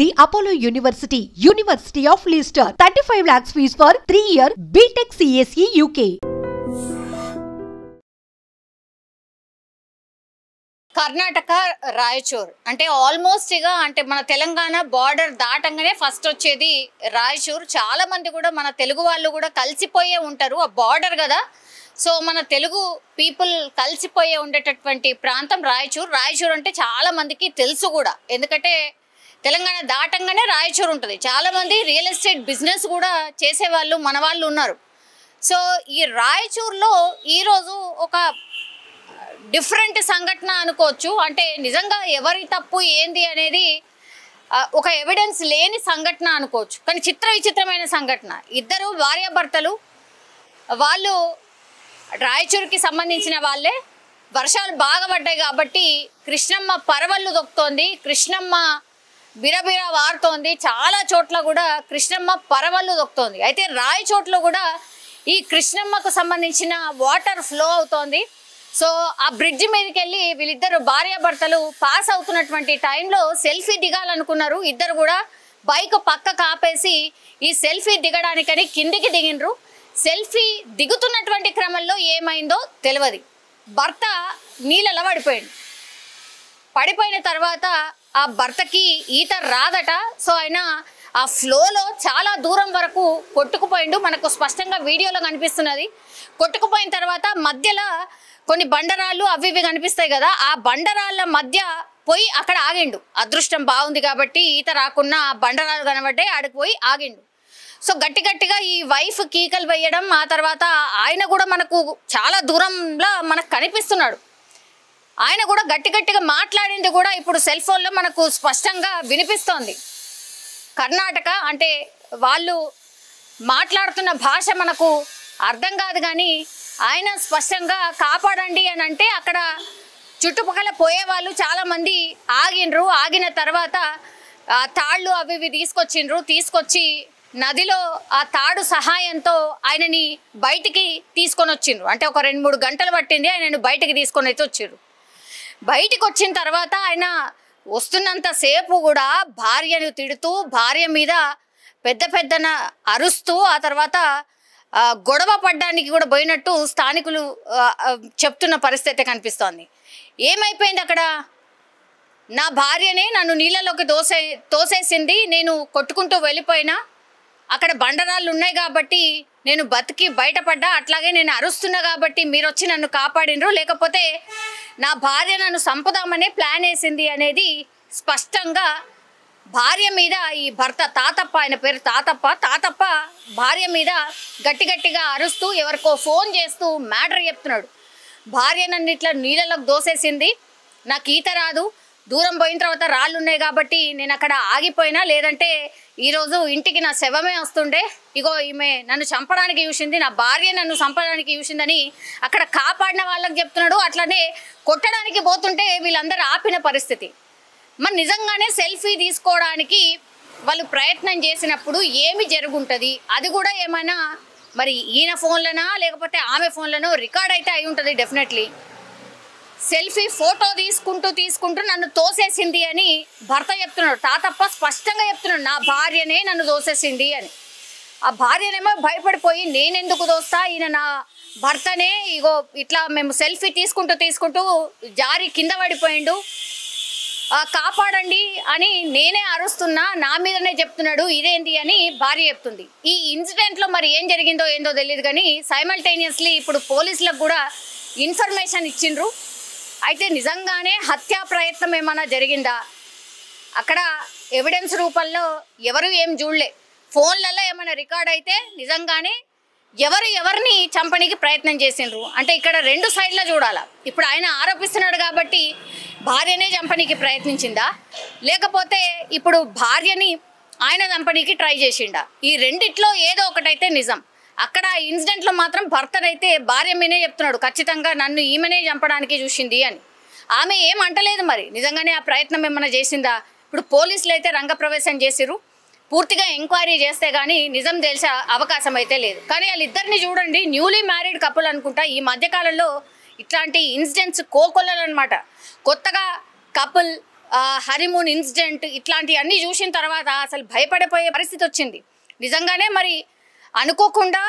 The Apollo University, University of Leicester, 35 lakhs fees for 3-year BTech CSE UK. Karnataka Raichur అంటే almost ఇక అంటే మన Telangana border దాటంగానే first వచ్చేది రాయచూర్. చాలా మంది కూడా మన తెలుగు వాళ్ళు కూడా కలిసిపోయే ఉంటారు, ఆ బార్డర్ కదా. సో మన తెలుగు పీపుల్ కలిసిపోయే ఉండేటటువంటి ప్రాంతం రాయచూర్. రాయచూర్ అంటే చాలా మందికి తెలుసు కూడా, ఎందుకంటే తెలంగాణ దాటంగానే రాయచూర్ ఉంటుంది. చాలామంది రియల్ ఎస్టేట్ బిజినెస్ కూడా చేసేవాళ్ళు మన వాళ్ళు ఉన్నారు. సో ఈ రాయచూర్లో ఈరోజు ఒక డిఫరెంట్ సంఘటన అనుకోవచ్చు. అంటే నిజంగా ఎవరి తప్పు ఏంది అనేది ఒక ఎవిడెన్స్ లేని సంఘటన అనుకోవచ్చు, కానీ విచిత్రమైన సంఘటన. ఇద్దరు భార్యాభర్తలు, వాళ్ళు రాయచూర్కి సంబంధించిన వాళ్ళే. వర్షాలు బాగా పడ్డాయి కాబట్టి కృష్ణమ్మ పరవళ్ళు దొక్కుతోంది, కృష్ణమ్మ బిరబిర వారుతోంది. చాలా చోట్ల కూడా కృష్ణమ్మ పరవళ్ళు దొక్కుతోంది. అయితే రాయచోట్లో కూడా ఈ కృష్ణమ్మకు సంబంధించిన వాటర్ ఫ్లో అవుతోంది. సో ఆ బ్రిడ్జ్ మీదకి వెళ్ళి వీళ్ళిద్దరు భార్యాభర్తలు పాస్ అవుతున్నటువంటి టైంలో సెల్ఫీ దిగాలనుకున్నారు. ఇద్దరు కూడా బైక్ పక్కకు ఆపేసి ఈ సెల్ఫీ దిగడానికని కిందికి దిగినరు. సెల్ఫీ దిగుతున్నటువంటి క్రమంలో ఏమైందో తెలియదు, భర్త నీళ్ళలో పడిపోయిన తర్వాత ఆ భర్తకి ఈత రాదట. సో ఆయన ఆ ఫ్లోలో చాలా దూరం వరకు కొట్టుకుపోయిండు. మనకు స్పష్టంగా వీడియోలో కనిపిస్తున్నది. కొట్టుకుపోయిన తర్వాత మధ్యలో కొన్ని బండరాళ్ళు అవి ఇవి కనిపిస్తాయి కదా, ఆ బండరాళ్ళ మధ్య పోయి అక్కడ ఆగిండు. అదృష్టం బాగుంది కాబట్టి ఈత రాకుండా ఆ బండరాళ్ళు కనబడ్డాయి, ఆడికి పోయి ఆగిండు. సో గట్టిగా ఈ వైఫ్ కీకలు వేయడం, ఆ తర్వాత ఆయన కూడా మనకు చాలా దూరంలో మనకు కనిపిస్తున్నాడు. ఆయన కూడా గట్టిగా మాట్లాడింది కూడా ఇప్పుడు సెల్ ఫోన్లో మనకు స్పష్టంగా వినిపిస్తోంది. కర్ణాటక అంటే వాళ్ళు మాట్లాడుతున్న భాష మనకు అర్థం కాదు, కానీ ఆయన స్పష్టంగా కాపాడండి అని అంటే అక్కడ చుట్టుపక్కల పోయేవాళ్ళు చాలామంది ఆగినరు. ఆగిన తర్వాత ఆ తాళ్ళు అవి ఇవి తీసుకొచ్చి నదిలో ఆ తాడు సహాయంతో ఆయనని బయటికి తీసుకొని వచ్చిండ్రు. అంటే ఒక 2-3 గంటలు పట్టింది ఆయనను బయటికి తీసుకొని అయితే వచ్చిండ్రు. బయటికి వచ్చిన తర్వాత ఆయన వస్తున్నంతసేపు కూడా భార్యను తిడుతూ, భార్య మీద పెద్దన అరుస్తూ, ఆ తర్వాత గొడవ పడ్డానికి కూడా పోయినట్టు స్థానికులు చెప్తున్న పరిస్థితి కనిపిస్తోంది. ఏమైపోయింది అక్కడ? నా భార్యనే నన్ను నీళ్ళలోకి తోసేసింది, నేను కొట్టుకుంటూ వెళ్ళిపోయినా, అక్కడ బండరాళ్ళు ఉన్నాయి కాబట్టి నేను బతికి బయటపడ్డా, అట్లాగే నేను అరుస్తున్నా కాబట్టి మీరు వచ్చి నన్ను కాపాడినరు, లేకపోతే నా భార్య నన్ను చంపుదామనే ప్లాన్ వేసింది అనేది స్పష్టంగా భార్య మీద ఈ భర్త తాతప్ప, ఆయన పేరు తాతప్ప భార్య మీద గట్టిగా అరుస్తూ ఎవరికో ఫోన్ చేస్తూ మ్యాటర్ చెప్తున్నాడు. భార్య నన్ను ఇట్లా నీళ్ళలోకి దోసేసింది, నాకు ఈత రాదు, దూరం పోయిన తర్వాత రాళ్ళు ఉన్నాయి కాబట్టి నేను అక్కడ ఆగిపోయినా, లేదంటే ఈరోజు ఇంటికి నా శవమే వస్తుండే. ఇగో ఈమె నన్ను చంపడానికి చూసింది, నా భార్య నన్ను చంపడానికి చూసిందని అక్కడ కాపాడిన వాళ్ళకి చెప్తున్నాడు. అట్లనే కొట్టడానికి పోతుంటే వీళ్ళందరూ ఆపిన పరిస్థితి. మరి నిజంగానే సెల్ఫీ తీసుకోవడానికి వాళ్ళు ప్రయత్నం చేసినప్పుడు ఏమి జరుగుంటుంది? అది కూడా ఏమైనా మరి ఈయన ఫోన్లనా లేకపోతే ఆమె ఫోన్లనో రికార్డ్ అయితే అయి ఉంటుంది డెఫినెట్లీ. సెల్ఫీ ఫోటో తీసుకుంటూ నన్ను తోసేసింది అని భర్త చెప్తున్నాడు. తాతప్ప స్పష్టంగా చెప్తున్నాడు, నా భార్యనే నన్ను తోసేసింది అని. ఆ భార్యనేమో భయపడిపోయి నేనెందుకు దోస్తా, ఈయన నా భర్తనే, ఇగో ఇట్లా మేము సెల్ఫీ తీసుకుంటూ జారి కింద పడిపోయిండు, కాపాడండి అని నేనే అరుస్తున్నా, నా మీదనే చెప్తున్నాడు, ఇదేంటి అని భార్య చెప్తుంది. ఈ ఇన్సిడెంట్లో మరి ఏం జరిగిందో ఏందో తెలియదు, కానీ సైమల్టేనియస్లీ ఇప్పుడు పోలీసులకు కూడా ఇన్ఫర్మేషన్ ఇచ్చిండ్రు. అయితే నిజంగానే హత్యా ప్రయత్నం ఏమైనా జరిగిందా? అక్కడ ఎవిడెన్స్ రూపంలో ఎవరు ఏం చూడలే, ఫోన్లలో ఏమైనా రికార్డ్ అయితే నిజంగానే ఎవరిని చంపడానికి ప్రయత్నం చేసిండ్రు అంటే ఇక్కడ 2 సైడ్ల చూడాలా. ఇప్పుడు ఆయన ఆరోపిస్తున్నాడు కాబట్టి భార్యనే చంపడానికి ప్రయత్నించిందా, లేకపోతే ఇప్పుడు భార్యని ఆయన చంపడానికి ట్రై చేసిండా? ఈ రెండిట్లో ఏదో ఒకటైతే నిజం. అక్కడ ఇన్సిడెంట్లో మాత్రం భర్తనైతే భార్య మీనే చెప్తున్నాడు, ఖచ్చితంగా నన్ను ఈమెనే చంపడానికి చూసింది అని. ఆమె ఏం అంటలేదు, మరి నిజంగానే ఆ ప్రయత్నం ఏమైనా చేసిందా? ఇప్పుడు పోలీసులు అయితే రంగప్రవేశం చేసిరు, పూర్తిగా ఎంక్వైరీ చేస్తే కానీ నిజం తెలిసే అవకాశం అయితే లేదు. కానీ వాళ్ళిద్దరిని చూడండి, న్యూలీ మ్యారీడ్ కపుల్ అనుకుంటా. ఈ మధ్యకాలంలో ఇట్లాంటి ఇన్సిడెంట్స్ కోకొల్లలు అనమాట. కొత్తగా కపుల్ హనీమూన్ ఇన్సిడెంట్ ఇట్లాంటివన్నీ చూసిన తర్వాత అసలు భయపడిపోయే పరిస్థితి వచ్చింది. నిజంగానే మరి అనుకోకుండా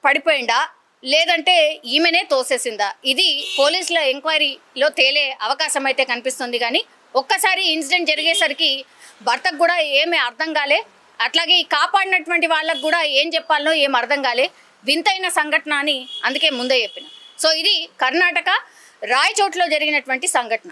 పడిపోయిందా లేదంటే ఈమెనే తోసేసిందా, ఇది పోలీసుల ఎంక్వైరీలో తేలే అవకాశం అయితే కనిపిస్తుంది. కానీ ఒక్కసారి ఇన్సిడెంట్ జరిగేసరికి భర్తకు కూడా ఏమీ అర్థం కాలే, అట్లాగే కాపాడినటువంటి వాళ్ళకు కూడా ఏం చెప్పాలనో ఏం అర్థం కాలే. వింతైన సంఘటన అని అందుకే ముందే చెప్పిన. సో ఇది కర్ణాటక రాయచోట్లో జరిగినటువంటి సంఘటన.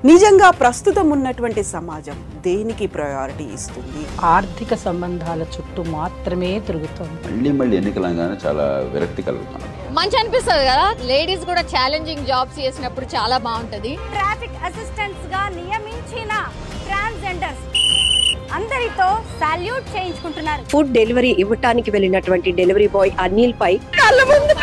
నిజంగా ప్రస్తుతం ఉన్నటువంటి సమాజం దేనికి ప్రయారిటీ ఇస్తుంది? ఆర్థిక సంబంధాల చుట్టూ మాత్రమే తిరుగుతుంది. మళ్ళీ ఎన్నికలంగానే చాలా విరక్తి కలుగుతాను. మంచి అనిపిస్తుంది కదా, లేడీస్ కూడా ఛాలెంజింగ్ జాబ్స్ చేసినప్పుడు చాలా బాగుంటది. ట్రాఫిక్ అసిస్టెంట్స్ గా నియమించిన ట్రాన్స్జెండర్స్ అందరితో సాల్యూట్ చేయించుకుంటున్నారు. ఫుడ్ డెలివరీ ఇవ్వటానికి వెళ్ళినటువంటి డెలివరీ బాయ్ అనిల్ పై కళ్ళ ముందు